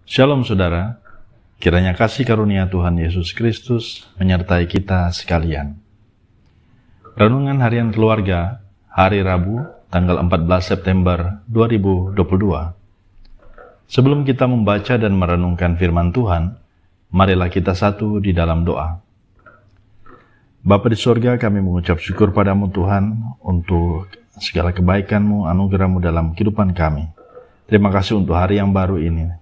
Shalom saudara, kiranya kasih karunia Tuhan Yesus Kristus menyertai kita sekalian. Renungan Harian Keluarga, hari Rabu, tanggal 14 September 2022. Sebelum kita membaca dan merenungkan firman Tuhan, marilah kita satu di dalam doa. Bapa di surga, kami mengucap syukur padamu Tuhan untuk segala kebaikan-Mu, anugerah-Mu dalam kehidupan kami. Terima kasih untuk hari yang baru ini.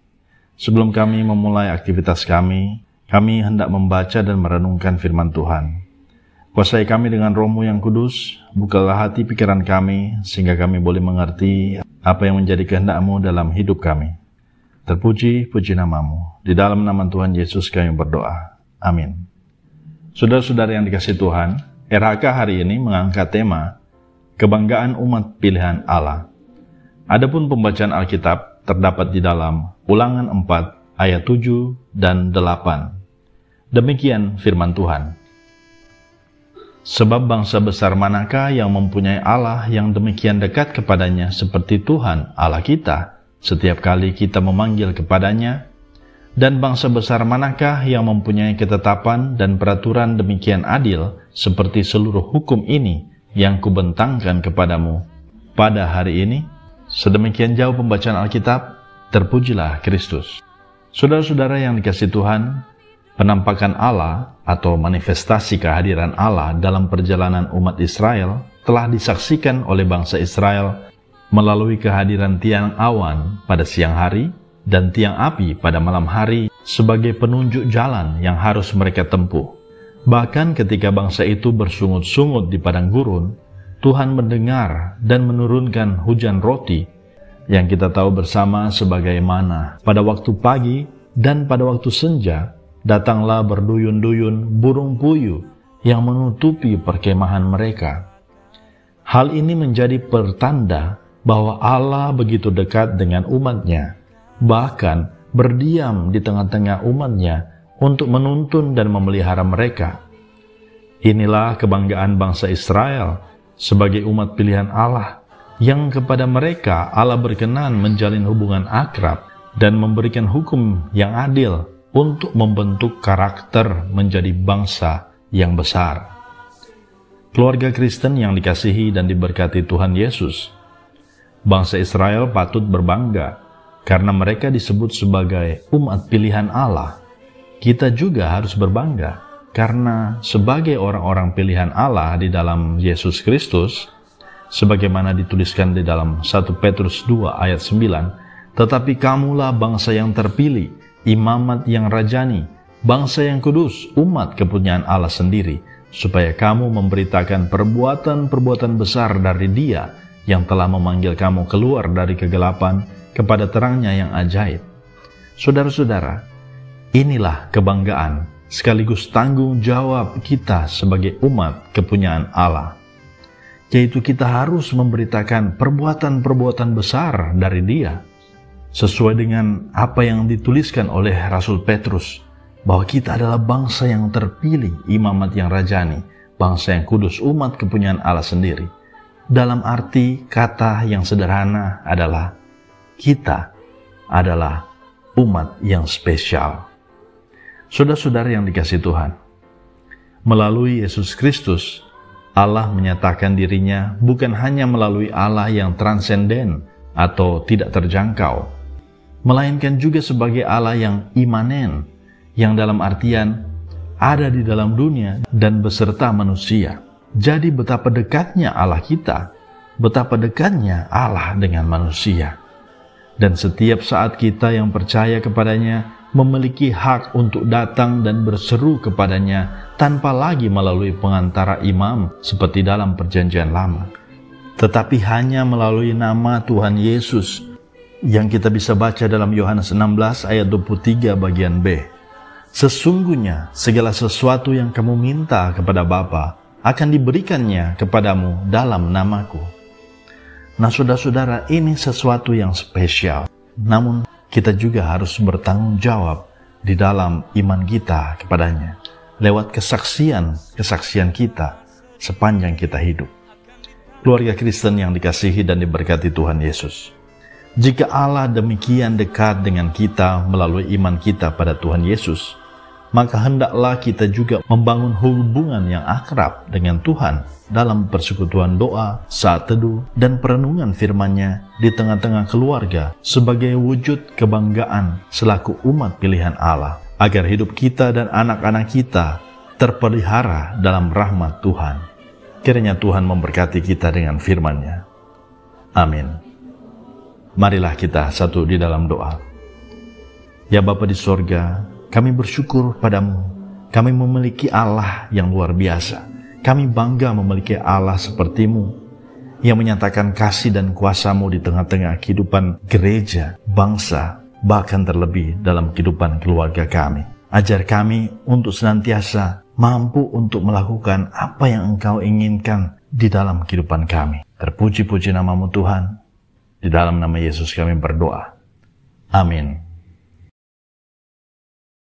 Sebelum kami memulai aktivitas kami hendak membaca dan merenungkan firman Tuhan. Kuasai kami dengan Roh-Mu yang kudus, bukalah hati pikiran kami, sehingga kami boleh mengerti apa yang menjadi kehendak-Mu dalam hidup kami. Terpuji, puji nama-Mu. Di dalam nama Tuhan Yesus kami berdoa. Amin. Saudara-saudara yang dikasihi Tuhan, RHK hari ini mengangkat tema kebanggaan umat pilihan Allah. Adapun pembacaan Alkitab terdapat di dalam Ulangan 4 ayat 7 dan 8. Demikian firman Tuhan. Sebab bangsa besar manakah yang mempunyai Allah yang demikian dekat kepadanya seperti Tuhan Allah kita setiap kali kita memanggil kepadanya? Dan bangsa besar manakah yang mempunyai ketetapan dan peraturan demikian adil seperti seluruh hukum ini yang kubentangkan kepadamu pada hari ini? Sedemikian jauh pembacaan Alkitab, terpujilah Kristus. Saudara-saudara yang dikasihi Tuhan, penampakan Allah atau manifestasi kehadiran Allah dalam perjalanan umat Israel telah disaksikan oleh bangsa Israel melalui kehadiran tiang awan pada siang hari dan tiang api pada malam hari sebagai penunjuk jalan yang harus mereka tempuh. Bahkan ketika bangsa itu bersungut-sungut di padang gurun, Tuhan mendengar dan menurunkan hujan roti yang kita tahu bersama sebagai mana. Pada waktu pagi dan pada waktu senja, datanglah berduyun-duyun burung puyuh yang menutupi perkemahan mereka. Hal ini menjadi pertanda bahwa Allah begitu dekat dengan umatnya, bahkan berdiam di tengah-tengah umatnya untuk menuntun dan memelihara mereka. Inilah kebanggaan bangsa Israel sebagai umat pilihan Allah, yang kepada mereka Allah berkenan menjalin hubungan akrab dan memberikan hukum yang adil untuk membentuk karakter menjadi bangsa yang besar. Keluarga Kristen yang dikasihi dan diberkati Tuhan Yesus, bangsa Israel patut berbangga karena mereka disebut sebagai umat pilihan Allah. Kita juga harus berbangga karena sebagai orang-orang pilihan Allah di dalam Yesus Kristus, sebagaimana dituliskan di dalam 1 Petrus 2 ayat 9, tetapi kamulah bangsa yang terpilih, imamat yang rajani, bangsa yang kudus, umat kepunyaan Allah sendiri, supaya kamu memberitakan perbuatan-perbuatan besar dari Dia yang telah memanggil kamu keluar dari kegelapan kepada terangnya yang ajaib. Saudara-saudara, inilah kebanggaan sekaligus tanggung jawab kita sebagai umat kepunyaan Allah, yaitu kita harus memberitakan perbuatan-perbuatan besar dari Dia, sesuai dengan apa yang dituliskan oleh Rasul Petrus, bahwa kita adalah bangsa yang terpilih, imamat yang rajani, bangsa yang kudus, umat kepunyaan Allah sendiri. Dalam arti kata yang sederhana adalah, kita adalah umat yang spesial. Saudara-saudara yang dikasihi Tuhan, melalui Yesus Kristus, Allah menyatakan dirinya bukan hanya melalui Allah yang transenden atau tidak terjangkau, melainkan juga sebagai Allah yang imanen, yang dalam artian ada di dalam dunia dan beserta manusia. Jadi betapa dekatnya Allah kita, betapa dekatnya Allah dengan manusia. Dan setiap saat kita yang percaya kepadanya memiliki hak untuk datang dan berseru kepadanya tanpa lagi melalui pengantara imam seperti dalam perjanjian lama, tetapi hanya melalui nama Tuhan Yesus yang kita bisa baca dalam Yohanes 16 ayat 23 bagian B. Sesungguhnya segala sesuatu yang kamu minta kepada Bapa akan diberikannya kepadamu dalam namaku. Nah saudara-saudara, ini sesuatu yang spesial. Namun kita juga harus bertanggung jawab di dalam iman kita kepadanya, lewat kesaksian kita sepanjang kita hidup. Keluarga Kristen yang dikasihi dan diberkati Tuhan Yesus, Jika Allah demikian dekat dengan kita melalui iman kita pada Tuhan Yesus, maka hendaklah kita juga membangun hubungan yang akrab dengan Tuhan dalam persekutuan doa, saat teduh, dan perenungan firman-Nya di tengah-tengah keluarga sebagai wujud kebanggaan selaku umat pilihan Allah, agar hidup kita dan anak-anak kita terpelihara dalam rahmat Tuhan. Kiranya Tuhan memberkati kita dengan firman-Nya. Amin. Marilah kita satu di dalam doa. Ya Bapa di sorga, kami bersyukur padamu. Kami memiliki Allah yang luar biasa. Kami bangga memiliki Allah seperti-Mu, yang menyatakan kasih dan kuasa-Mu di tengah-tengah kehidupan gereja, bangsa, bahkan terlebih dalam kehidupan keluarga kami. Ajar kami untuk senantiasa mampu untuk melakukan apa yang Engkau inginkan di dalam kehidupan kami. Terpuji-puji nama-Mu Tuhan. Di dalam nama Yesus kami berdoa. Amin.